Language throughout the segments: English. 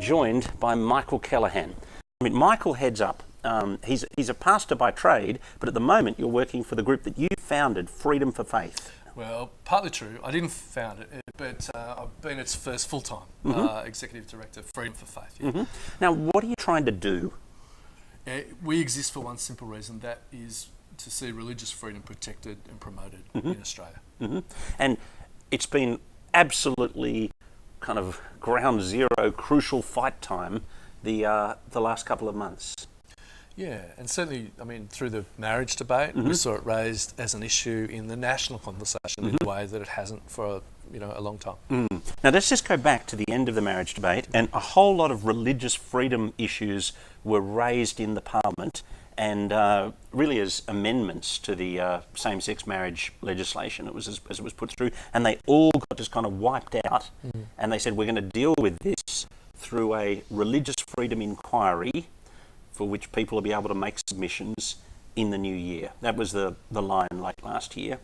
joined by Michael Kellahan. I mean, Michael heads up. He's a pastor by trade, but at the moment you're working for the group that you founded, Freedom for Faith. Well, partly true. I didn't found it, but I've been its first full-time executive director, Freedom for Faith. Yeah. Now, what are you trying to do? We exist for one simple reason, that is to see religious freedom protected and promoted in Australia. And it's been absolutely kind of ground zero, crucial fight time the last couple of months. Yeah, and certainly, I mean, through the marriage debate, we saw it raised as an issue in the national conversation in a way that it hasn't for a long time. Now let's just go back to the end of the marriage debate, and a whole lot of religious freedom issues were raised in the Parliament, and really as amendments to the same-sex marriage legislation. It was as it was put through, and they all got just kind of wiped out, and they said we're going to deal with this through a religious freedom inquiry, for which people will be able to make submissions in the new year. That was the line late last year.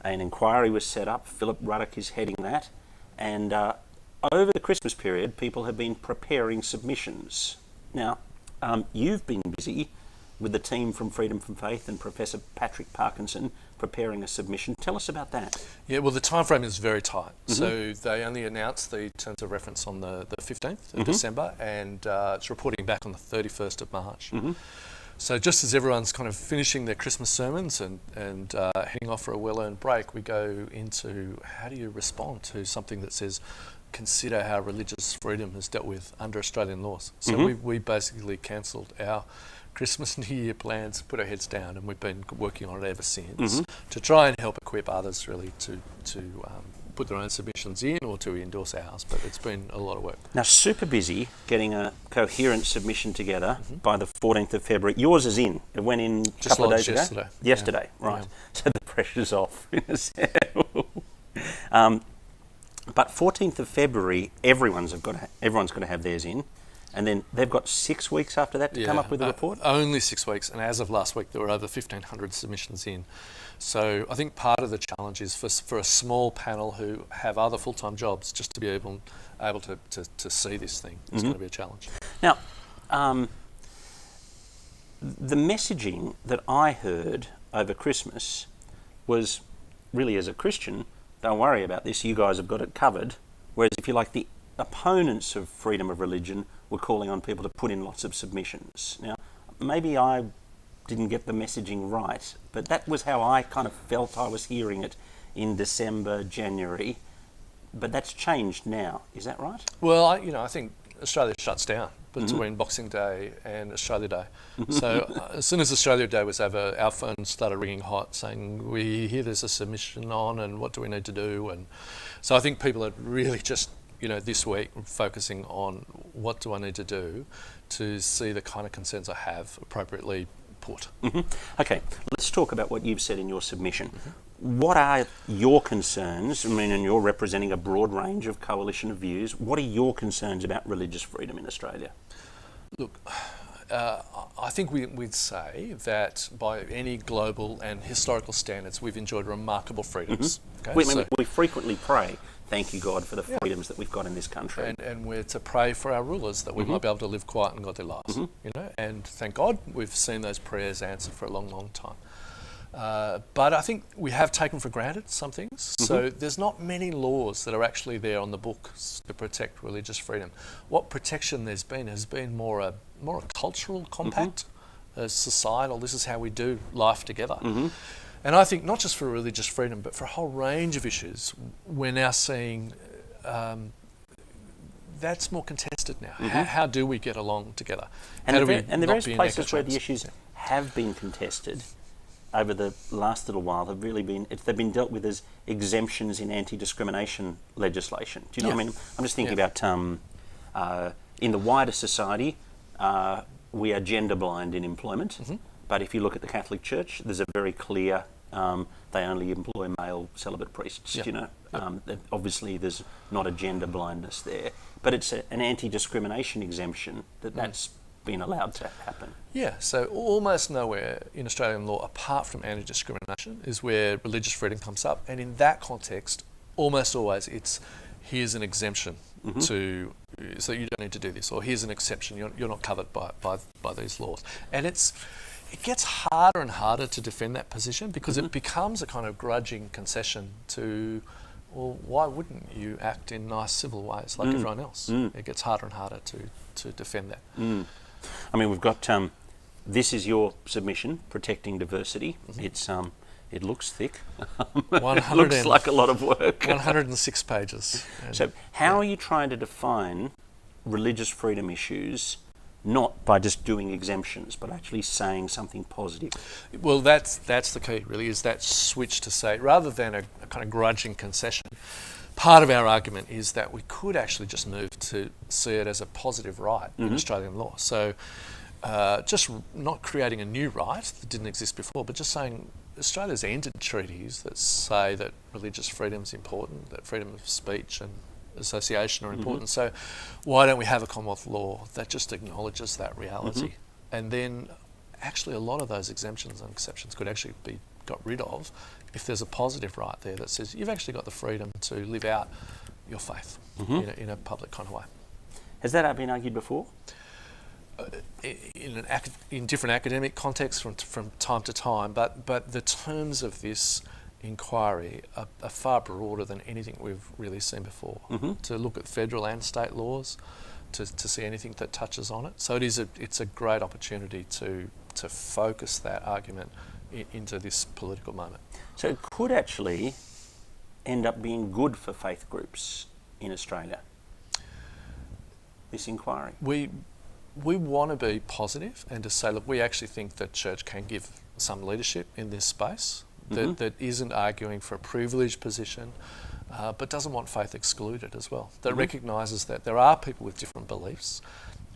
An inquiry was set up. Philip Ruddock is heading that. And over the Christmas period, people have been preparing submissions. Now, you've been busy with the team from Freedom from Faith and Professor Patrick Parkinson preparing a submission. Tell us about that. Yeah, well, the time frame is very tight. So they only announced the terms of reference on the 15th of December, and it's reporting back on the 31st of March. So just as everyone's kind of finishing their Christmas sermons and heading off for a well-earned break, we go into how do you respond to something that says, consider how religious freedom is dealt with under Australian laws. So we basically cancelled our Christmas, New Year plans, put our heads down, and we've been working on it ever since to try and help equip others really to put their own submissions in or to endorse ours, but it's been a lot of work. Now, super busy getting a coherent submission together by the 14th of February. Yours is in. It went in a couple of days ago? Yesterday, right. Yeah. So the pressure's off. But 14th of February, everyone's got to have theirs in. And then they've got 6 weeks after that to come up with a report? Only 6 weeks, and as of last week there were over 1,500 submissions in. So I think part of the challenge is for a small panel who have other full-time jobs, just to be able to see this thing is going to be a challenge. Now, the messaging that I heard over Christmas was really, as a Christian, don't worry about this, you guys have got it covered. Whereas if you like, the opponents of freedom of religion were calling on people to put in lots of submissions. Now, maybe I didn't get the messaging right, but that was how I kind of felt I was hearing it in December, January. But that's changed now, is that right? Well, I think Australia shuts down between Boxing Day and Australia Day. So as soon as Australia Day was over, our phones started ringing hot saying, we hear there's a submission on and what do we need to do? And so I think people are really just this week focusing on what do I need to do to see the kind of concerns I have appropriately put. Okay, let's talk about what you've said in your submission. What are your concerns? I mean, and you're representing a broad range of coalition of views. What are your concerns about religious freedom in Australia? Look, I think we'd say that by any global and historical standards, we've enjoyed remarkable freedoms. Okay? We frequently pray, thank you, God, for the freedoms that we've got in this country. And we're to pray for our rulers that we might be able to live quiet and godly lives. And thank God we've seen those prayers answered for a long, long time. But I think we have taken for granted some things. So there's not many laws that are actually there on the books to protect religious freedom. What protection there's been has been more a cultural compact, societal. This is how we do life together. And I think not just for religious freedom, but for a whole range of issues, we're now seeing that's more contested now. How do we get along together? And the various places where the issues have been contested over the last little while have really been, they've been dealt with as exemptions in anti-discrimination legislation. Do you know what I mean? I'm just thinking about in the wider society, we are gender blind in employment. But if you look at the Catholic Church, there's a very clear, they only employ male celibate priests, obviously there's not a gender blindness there. But it's an anti-discrimination exemption that's been allowed to happen. Yeah, so almost nowhere in Australian law, apart from anti-discrimination, is where religious freedom comes up. And in that context, almost always it's, here's an exemption to so you don't need to do this, or here's an exception, you're not covered by these laws. And it gets harder and harder to defend that position because it becomes a kind of grudging concession to, well, why wouldn't you act in nice civil ways like everyone else? It gets harder and harder to defend that. I mean, we've got, this is your submission, Protecting Diversity. It looks thick. It looks like a lot of work. 106 pages. So how are you trying to define religious freedom issues, not by just doing exemptions, but actually saying something positive? Well, that's the key, really, is that switch to say, rather than a kind of grudging concession, part of our argument is that we could actually just move to see it as a positive right in Australian law. So just not creating a new right that didn't exist before, but just saying Australia's entered treaties that say that religious freedom is important, that freedom of speech and association are important. So why don't we have a Commonwealth law that just acknowledges that reality? And then actually a lot of those exemptions and exceptions could actually be got rid of if there's a positive right there that says you've actually got the freedom to live out your faith in a public kind of way. Has that been argued before? In different academic contexts from time to time, but the terms of this inquiry are far broader than anything we've really seen before. To look at federal and state laws, to see anything that touches on it. So it's a great opportunity to focus that argument into this political moment. So it could actually end up being good for faith groups in Australia, this inquiry. We want to be positive and to say, look, we actually think that church can give some leadership in this space that isn't arguing for a privileged position, but doesn't want faith excluded as well, that recognises that there are people with different beliefs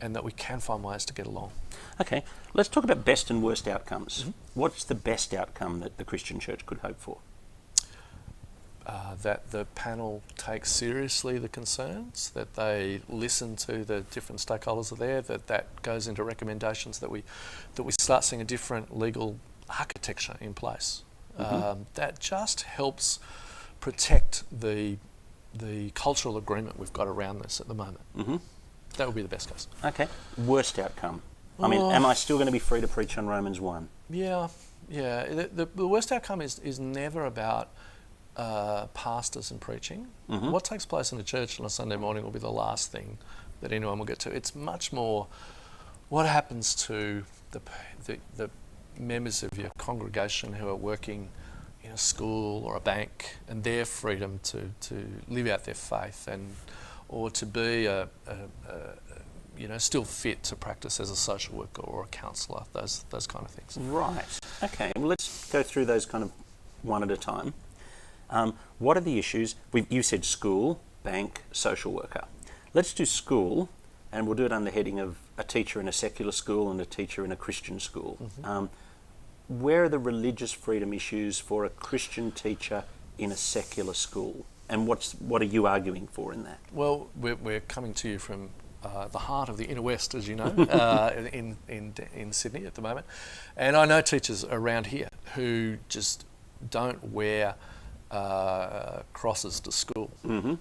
and that we can find ways to get along. Okay, let's talk about best and worst outcomes. What's the best outcome that the Christian church could hope for? That the panel takes seriously the concerns, that they listen to the different stakeholders are there, that goes into recommendations, that we start seeing a different legal architecture in place. That just helps protect the cultural agreement we've got around this at the moment. That would be the best case. Okay. Worst outcome? I mean, am I still going to be free to preach on Romans 1? Yeah. The worst outcome is never about pastors and preaching. What takes place in the church on a Sunday morning will be the last thing that anyone will get to. It's much more what happens to the members of your congregation who are working in a school or a bank, and their freedom to live out their faith, or to be still fit to practice as a social worker or a counsellor, those kind of things. Right. Okay. Well, let's go through those kind of one at a time. What are the issues? You said school, bank, social worker. Let's do school, and we'll do it under the heading of a teacher in a secular school and a teacher in a Christian school. Where are the religious freedom issues for a Christian teacher in a secular school? And what are you arguing for in that? Well, we're coming to you from the heart of the inner west, as you know, in Sydney at the moment. And I know teachers around here who just don't wear crosses to school.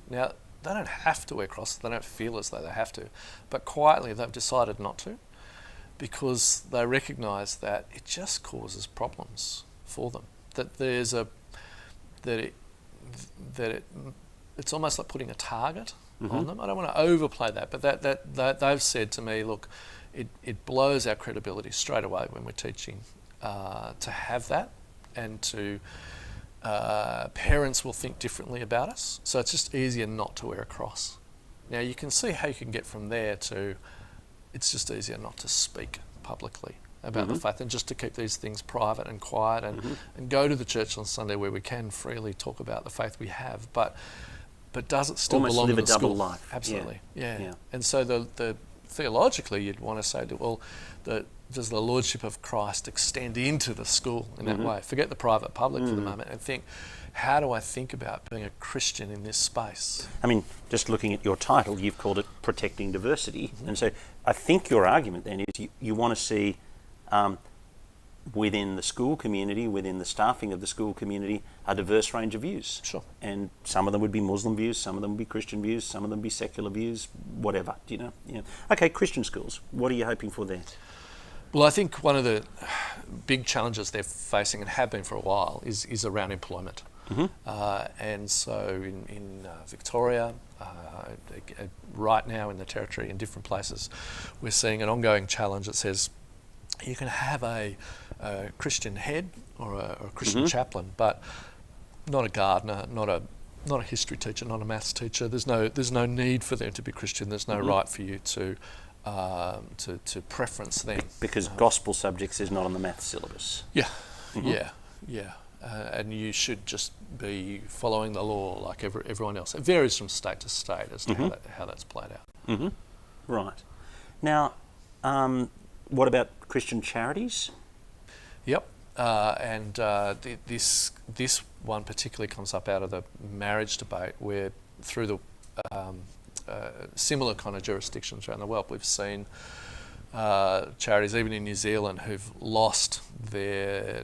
Now, they don't have to wear crosses, they don't feel as though they have to, but quietly they've decided not to, because they recognise that it just causes problems for them. That it's almost like putting a target on them. I don't want to overplay that, but that they've said to me, look, it blows our credibility straight away when we're teaching to have that, and to parents will think differently about us, so it's just easier not to wear a cross. Now you can see how you can get from there to it's just easier not to speak publicly about the faith, and just to keep these things private and quiet, and go to the church on Sunday where we can freely talk about the faith we have, but does it still almost belong live in a the double school? life? Absolutely, yeah. And so the theologically you'd want to say that, well, does the Lordship of Christ extend into the school in that way? Forget the private public for the moment, and think, how do I think about being a Christian in this space? I mean, just looking at your title, you've called it Protecting Diversity. And so I think your argument then is you want to see within the school community, within the staffing of the school community, a diverse range of views. Sure. And some of them would be Muslim views, some of them would be Christian views, some of them would be secular views, whatever, you know. Yeah. Okay, Christian schools, what are you hoping for there? Well, I think one of the big challenges they're facing, and have been for a while, is around employment. And so in Victoria, right now in the Territory, in different places, we're seeing an ongoing challenge that says you can have a Christian head or a Christian chaplain, but not a gardener, not a history teacher, not a maths teacher. There's no need for them to be Christian. There's no right for you to preference them, because gospel subjects is not on the maths syllabus. Yeah. And you should just be following the law like everyone else. It varies from state to state as to how that's played out. Right. Now, what about Christian charities? Yep. This one particularly comes up out of the marriage debate, where through the similar kind of jurisdictions around the world, we've seen charities, even in New Zealand, who've lost their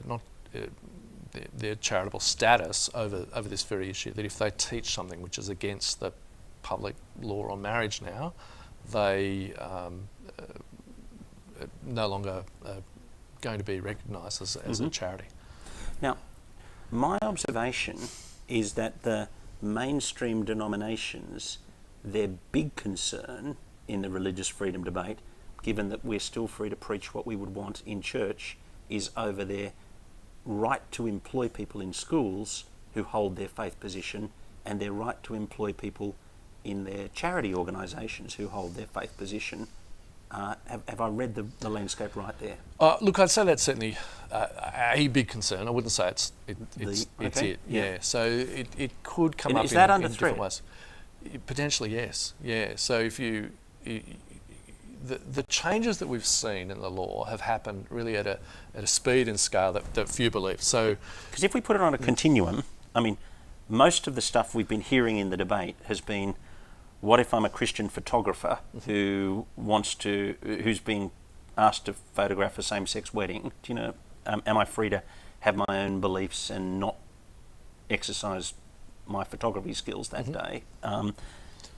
charitable status over this very issue, that if they teach something which is against the public law on marriage now, they no longer going to be recognised as a charity. Now, my observation is that the mainstream denominations, their big concern in the religious freedom debate, given that we're still free to preach what we would want in church, is over their right to employ people in schools who hold their faith position, and their right to employ people in their charity organisations who hold their faith position. Have I read the landscape right there? Look, I'd say that's certainly a big concern. I wouldn't say it's it. Yeah. So it could come up in different ways. Potentially, yes. Yeah. So if the changes that we've seen in the law have happened really at a speed and scale that few believe. So, because if we put it on a continuum, I mean, most of the stuff we've been hearing in the debate has been, what if I'm a Christian photographer who's being asked to photograph a same-sex wedding? Do you know, am I free to have my own beliefs and not exercise my photography skills that day?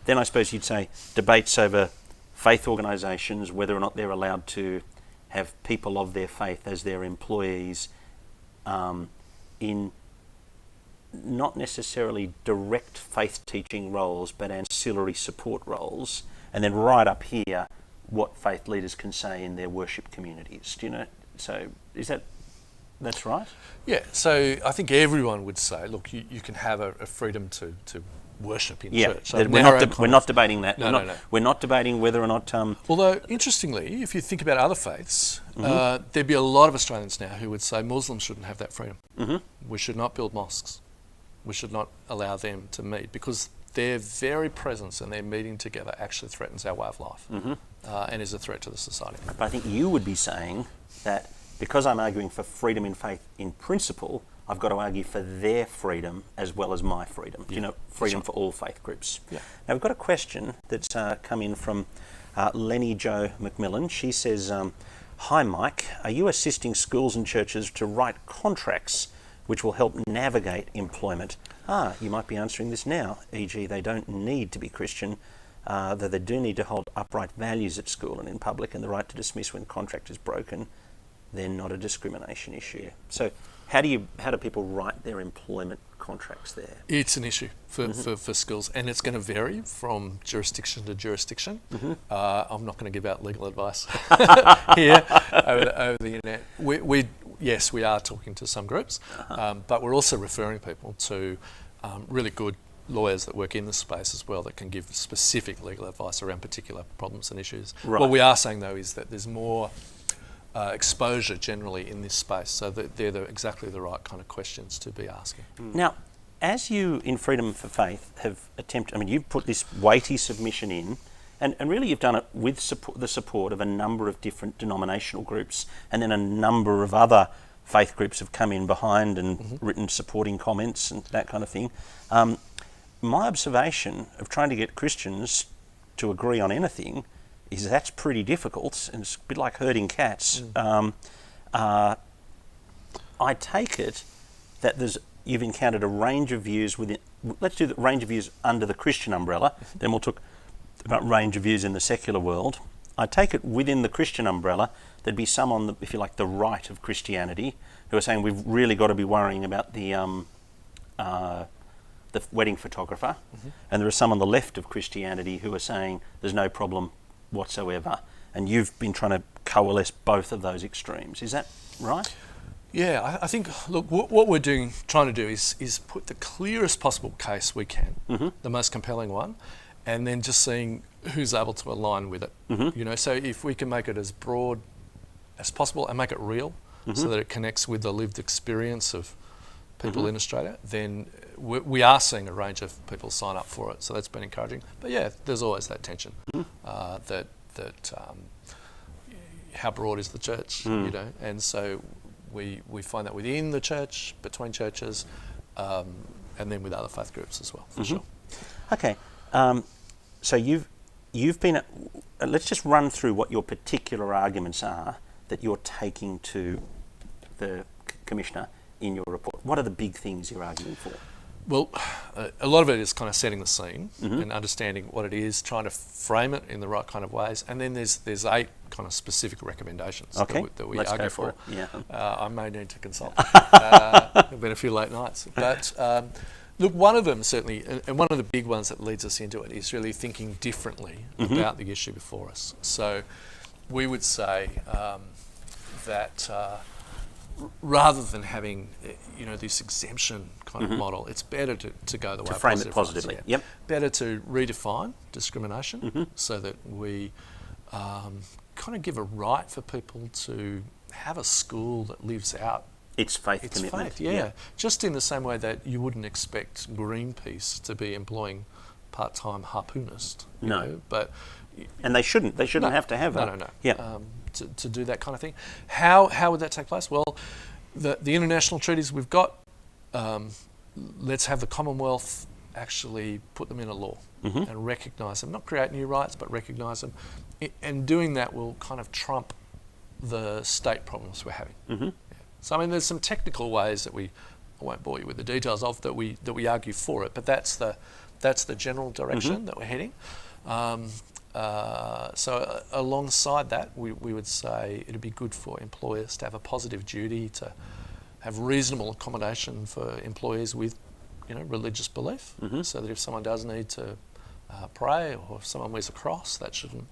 Then I suppose you'd say debates over faith organisations, whether or not they're allowed to have people of their faith as their employees in not necessarily direct faith teaching roles, but ancillary support roles. And then right up here, what faith leaders can say in their worship communities. Do you know? So that's right? Yeah. So I think everyone would say, look, you can have a freedom to worship in church. So we're not debating that. No. We're not debating whether or not... Although, interestingly, if you think about other faiths, there'd be a lot of Australians now who would say Muslims shouldn't have that freedom. We should not build mosques. We should not allow them to meet, because their very presence and their meeting together actually threatens our way of life and is a threat to the society. But I think you would be saying that because I'm arguing for freedom in faith in principle, I've got to argue for their freedom as well as my freedom. Yeah. You know, freedom for all faith groups. Yeah. Now, we've got a question that's come in from Lenny Jo McMillan. She says, hi Mike, are you assisting schools and churches to write contracts which will help navigate employment? You might be answering this now, e.g. they don't need to be Christian, though they do need to hold upright values at school and in public, and the right to dismiss when contract is broken. They're not a discrimination issue. So how do people write their employment contracts there? It's an issue for schools, and it's going to vary from jurisdiction to jurisdiction. I'm not going to give out legal advice here over the internet. Yes, we are talking to some groups, but we're also referring people to really good lawyers that work in the space as well that can give specific legal advice around particular problems and issues. Right. What we are saying, though, is that there's more exposure generally in this space, so that they're exactly the right kind of questions to be asking. Now, as you in Freedom for Faith have attempted, I mean, you've put this weighty submission in, and really you've done it with the support of a number of different denominational groups, and then a number of other faith groups have come in behind and written supporting comments and that kind of thing. My observation of trying to get Christians to agree on anything is that's pretty difficult, and it's a bit like herding cats. I take it that you've encountered a range of views within. Let's do the range of views under the Christian umbrella. Then we'll talk about range of views in the secular world. I take it within the Christian umbrella, there'd be some on the, if you like, the right of Christianity, who are saying we've really got to be worrying about the wedding photographer, and there are some on the left of Christianity who are saying there's no problem whatsoever. And you've been trying to coalesce both of those extremes. Is that right? Yeah, I think, look, what we're trying to do is put the clearest possible case we can, the most compelling one, and then just seeing who's able to align with it. You know, so if we can make it as broad as possible and make it real, so that it connects with the lived experience of people in Australia, then we are seeing a range of people sign up for it. So that's been encouraging. But yeah, there's always that tension that how broad is the church, you know, and so we find that within the church, between churches, and then with other faith groups as well, for sure. Okay, so you've been. Let's just run through what your particular arguments are that you're taking to the Commissioner in your report. What are the big things you're arguing for? Well, a lot of it is kind of setting the scene and understanding what it is, trying to frame it in the right kind of ways, and then there's 8 kind of specific recommendations that we Let's argue go for. it. Yeah. I may need to consult. There've been a few late nights, but look, one of them certainly, and one of the big ones that leads us into it, is really thinking differently about the issue before us. So we would say that rather than having, you know, this exemption kind of model, it's better to go the way to frame it positively. Yeah. Yep. Better to redefine discrimination so that we kind of give a right for people to have a school that lives out its faith commitment. Faith, yeah. Just in the same way that you wouldn't expect Greenpeace to be employing part-time harpoonists. You know, but and they shouldn't. They shouldn't have to have no. Yeah. To do that kind of thing. How would that take place? Well, the international treaties we've got, let's have the Commonwealth actually put them in a law and recognise them. Not create new rights, but recognise them. And doing that will kind of trump the state problems we're having. Yeah. So I mean, there's some technical ways that I won't bore you with the details of, that we argue for it, but that's the general direction that we're heading. So alongside that, we would say it'd be good for employers to have a positive duty to have reasonable accommodation for employees with, you know, religious belief, so that if someone does need to pray, or if someone wears a cross, that shouldn't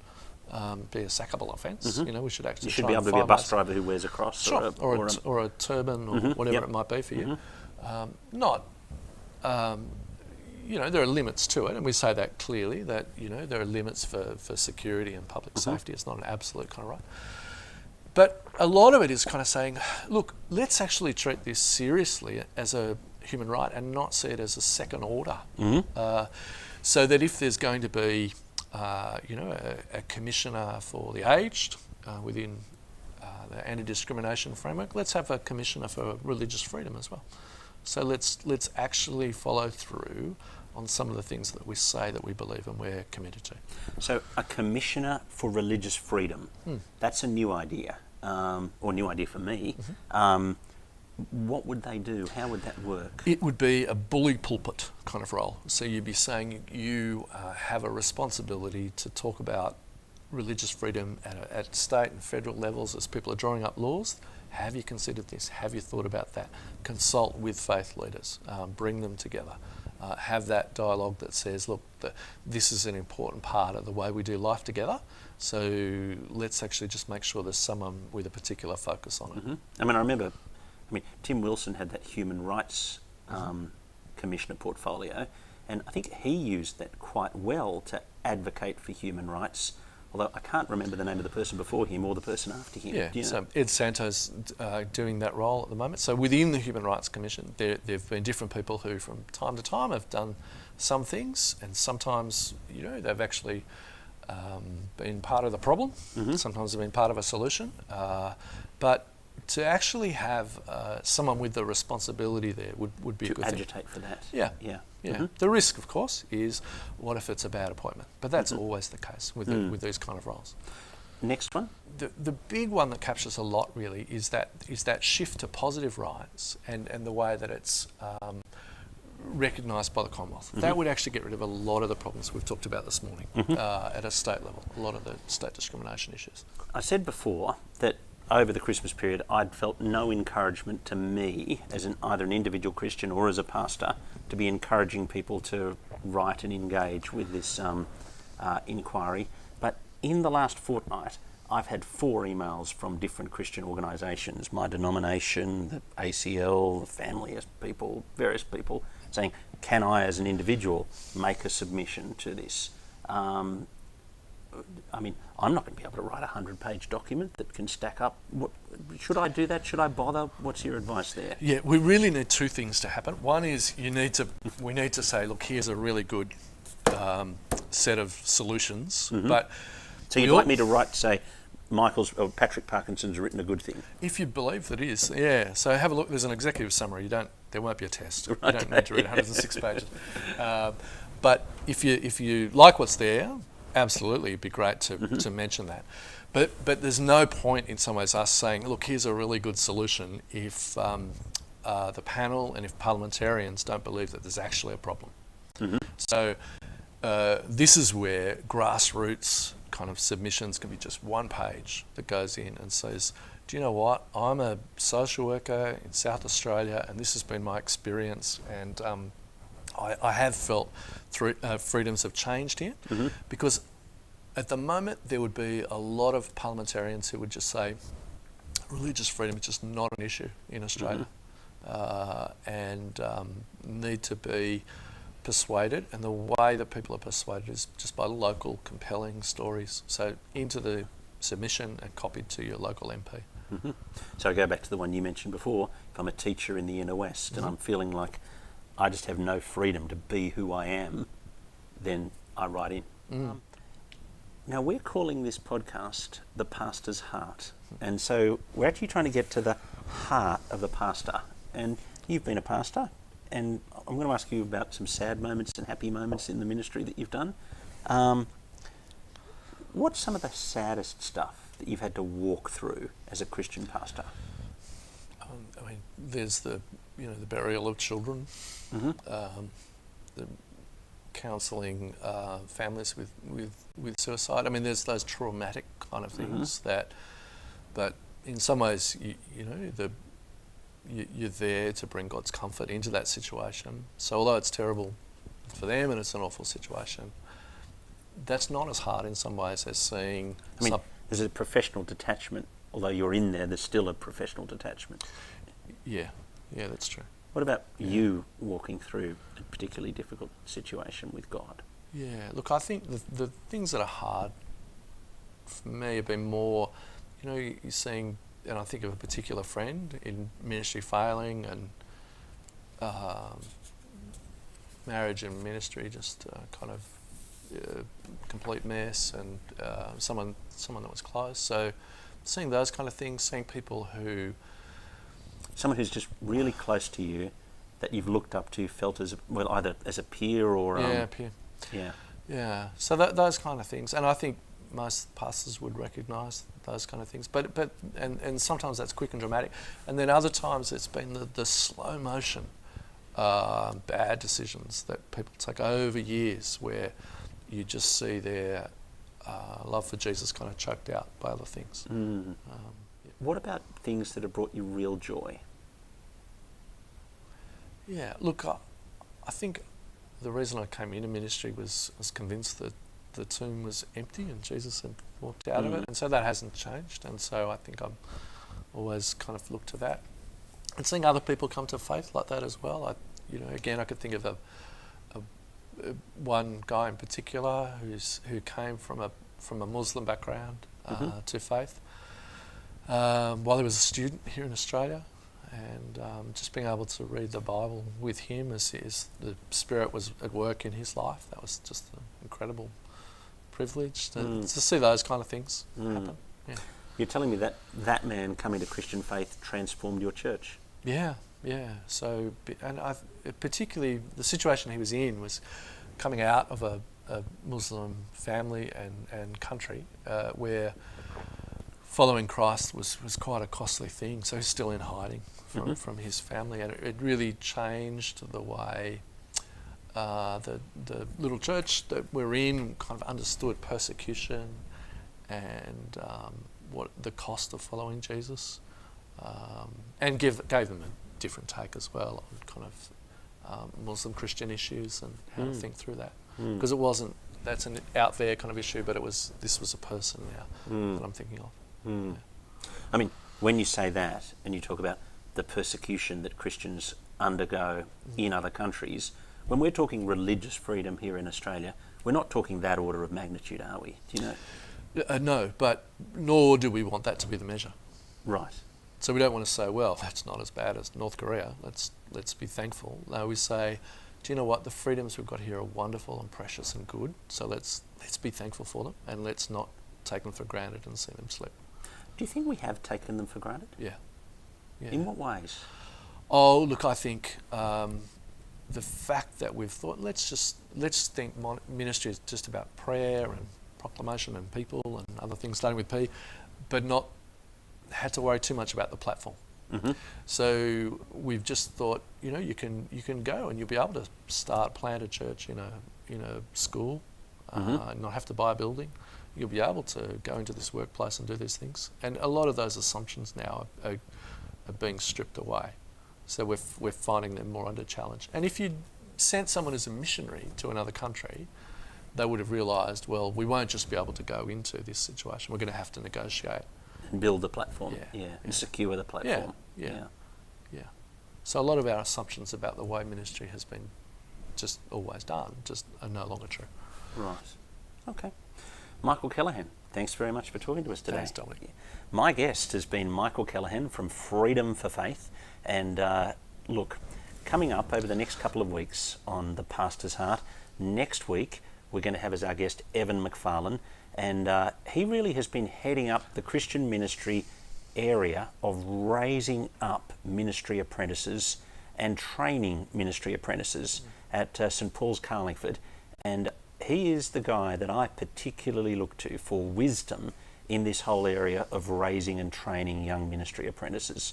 be a sackable offence. You know, we should actually. You should be able to be a bus driver who wears a cross, sure, or a turban, or whatever it might be for you. You know, there are limits to it, and we say that clearly, that, you know, there are limits for security and public safety. It's not an absolute kind of right. But a lot of it is kind of saying, look, let's actually treat this seriously as a human right and not see it as a second order. So that if there's going to be, you know, a commissioner for the aged within the anti-discrimination framework, let's have a commissioner for religious freedom as well. So let's actually follow through on some of the things that we say that we believe and we're committed to. So a commissioner for religious freedom, that's a new idea, or new idea for me. What would they do? How would that work? It would be a bully pulpit kind of role. So you'd be saying you have a responsibility to talk about religious freedom at state and federal levels as people are drawing up laws. Have you considered this? Have you thought about that? Consult with faith leaders, bring them together. Have that dialogue that says, look, this is an important part of the way we do life together. So let's actually just make sure there's someone with a particular focus on it. I mean, I remember, Tim Wilson had that human rights commissioner portfolio, and I think he used that quite well to advocate for human rights. Although I can't remember the name of the person before him or the person after him. Yeah, so Ed Santo's doing that role at the moment. So within the Human Rights Commission, there have been different people who from time to time have done some things, and sometimes, you know, they've actually been part of the problem, sometimes they've been part of a solution. But to actually have someone with the responsibility there would be a good thing. To agitate for that. Yeah. The risk, of course, is what if it's a bad appointment? But that's always the case with these kind of roles. Next one. The big one that captures a lot really is that shift to positive rights and the way that it's recognised by the Commonwealth. That would actually get rid of a lot of the problems we've talked about this morning at a state level, a lot of the state discrimination issues. I said before that over the Christmas period I'd felt no encouragement to me as either an individual Christian or as a pastor to be encouraging people to write and engage with this inquiry. But in the last fortnight I've had 4 emails from different Christian organisations, my denomination, the ACL, the family people, various people, saying, can I as an individual make a submission to this? I mean, I'm not going to be able to write a 100-page document that can stack up. Should I do that? Should I bother? What's your advice there? Yeah, we really need 2 things to happen. One is we need to say, look, here's a really good set of solutions. But so you'd like me to write, say, Patrick Parkinson's written a good thing? If you believe that is, yeah. So have a look. There's an executive summary. There won't be a test. Right. You don't need to read 106 pages. But if you like what's there, absolutely, it'd be great to mention that. But there's no point in some ways us saying, look, here's a really good solution if the panel and if parliamentarians don't believe that there's actually a problem. So this is where grassroots kind of submissions can be just 1 page that goes in and says, do you know what, I'm a social worker in South Australia and this has been my experience, and I have felt freedoms have changed here, because at the moment there would be a lot of parliamentarians who would just say religious freedom is just not an issue in Australia, and need to be persuaded, and the way that people are persuaded is just by local compelling stories. So into the submission and copied to your local MP. So I go back to the one you mentioned before. If I'm a teacher in the inner west and I'm feeling like I just have no freedom to be who I am, then I write in. Now we're calling this podcast The Pastor's Heart, and so we're actually trying to get to the heart of the pastor. And you've been a pastor, and I'm going to ask you about some sad moments and happy moments in the ministry that you've done. What's some of the saddest stuff that you've had to walk through as a Christian pastor? I mean, there's the burial of children, the counselling families with suicide. I mean, there's those traumatic kind of things but in some ways, you're there to bring God's comfort into that situation. So although it's terrible for them and it's an awful situation, that's not as hard in some ways as seeing... there's a professional detachment. Although you're in there, there's still a professional detachment. Yeah, that's true. What about you walking through a particularly difficult situation with God? Yeah, look, I think the things that are hard for me have been more, you're seeing... And I think of a particular friend in ministry failing, and marriage and ministry just kind of complete mess, and someone that was close. So seeing those kind of things, seeing people someone who's just really close to you, that you've looked up to, felt as well either as a peer or peer. Yeah. So those kind of things, and I think most pastors would recognise those kind of things, but sometimes that's quick and dramatic, and then other times it's been the slow motion bad decisions that people take over years, where you just see their love for Jesus kind of choked out by other things. What about things that have brought you real joy? Yeah, look, I think the reason I came into ministry was convinced that the tomb was empty and Jesus had walked out of it, and so that hasn't changed, and so I think I'm always kind of looked to that, and seeing other people come to faith like that as well. I could think of one guy in particular who came from a Muslim background to faith while he was a student here in Australia, and just being able to read the Bible with him as the Spirit was at work in his life, that was just an incredible privilege to see those kind of things happen. Yeah. You're telling me that man coming to Christian faith transformed your church? Yeah. So, and particularly the situation he was in was coming out of a Muslim family and country where following Christ was quite a costly thing. So he's still in hiding from his family, and it really changed the way the little church that we're in kind of understood persecution and what the cost of following Jesus, and gave them a different take as well on kind of Muslim Christian issues and how to think through that, because it wasn't that's an out there kind of issue, but this was a person now that I'm thinking of. Yeah. I mean, when you say that and you talk about the persecution that Christians undergo in other countries, when we're talking religious freedom here in Australia, we're not talking that order of magnitude, are we? Do you know? No, but nor do we want that to be the measure. Right. So we don't want to say, well, that's not as bad as North Korea. Let's be thankful. No, we say, do you know what? The freedoms we've got here are wonderful and precious and good. So let's be thankful for them, and let's not take them for granted and see them slip. Do you think we have taken them for granted? Yeah. In what ways? Oh, look, I think the fact that we've thought, let's think ministry is just about prayer and proclamation and people and other things starting with P, but not had to worry too much about the platform. Mm-hmm. So we've just thought, you can go and you'll be able to plant a church in a school, not have to buy a building. You'll be able to go into this workplace and do these things. And a lot of those assumptions now are being stripped away. So we're finding them more under challenge. And if you sent someone as a missionary to another country, they would have realised, well, we won't just be able to go into this situation. We're going to have to negotiate. And build the platform, and secure the platform. Yeah. So a lot of our assumptions about the way ministry has been just always done just are no longer true. Right. Okay. Michael Kellahan, thanks very much for talking to us today. Thanks, Dominic. My guest has been Michael Kellahan from Freedom for Faith. And look, coming up over the next couple of weeks on The Pastor's Heart, next week we're going to have as our guest Evan McFarlane. And he really has been heading up the Christian ministry area of raising up ministry apprentices and training ministry apprentices at St Paul's Carlingford. And he is the guy that I particularly look to for wisdom in this whole area of raising and training young ministry apprentices.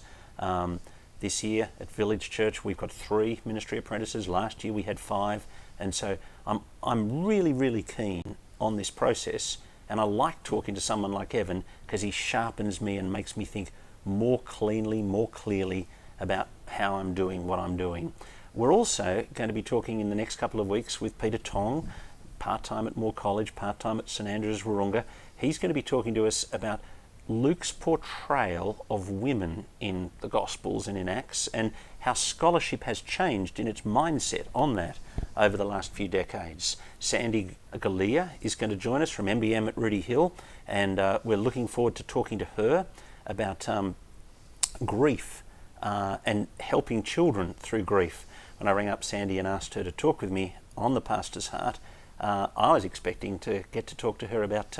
This year at Village Church we've got 3 ministry apprentices. Last year we had 5. And so I'm really, really keen on this process. And I like talking to someone like Evan because he sharpens me and makes me think more cleanly, more clearly about how I'm doing what I'm doing. We're also going to be talking in the next couple of weeks with Peter Tong, part-time at Moore College, part-time at St Andrews Wahroonga. He's going to be talking to us about Luke's portrayal of women in the Gospels and in Acts, and how scholarship has changed in its mindset on that over the last few decades. Sandy Galea is going to join us from MBM at Rudy Hill, and we're looking forward to talking to her about grief and helping children through grief. When I rang up Sandy and asked her to talk with me on The Pastor's Heart, I was expecting to get to talk to her about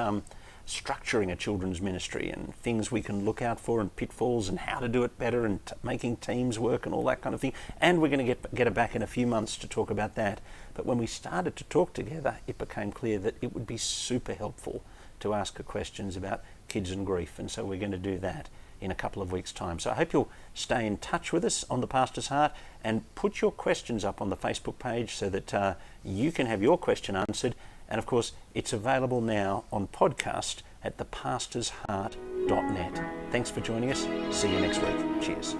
structuring a children's ministry and things we can look out for and pitfalls and how to do it better and making teams work and all that kind of thing. And we're going to get her back in a few months to talk about that. But when we started to talk together, it became clear that it would be super helpful to ask her questions about kids and grief. And so we're going to do that in a couple of weeks' time. So I hope you'll stay in touch with us on The Pastor's Heart and put your questions up on the Facebook page so that you can have your question answered. And of course, it's available now on podcast at thepastorsheart.net. Thanks for joining us. See you next week. Cheers.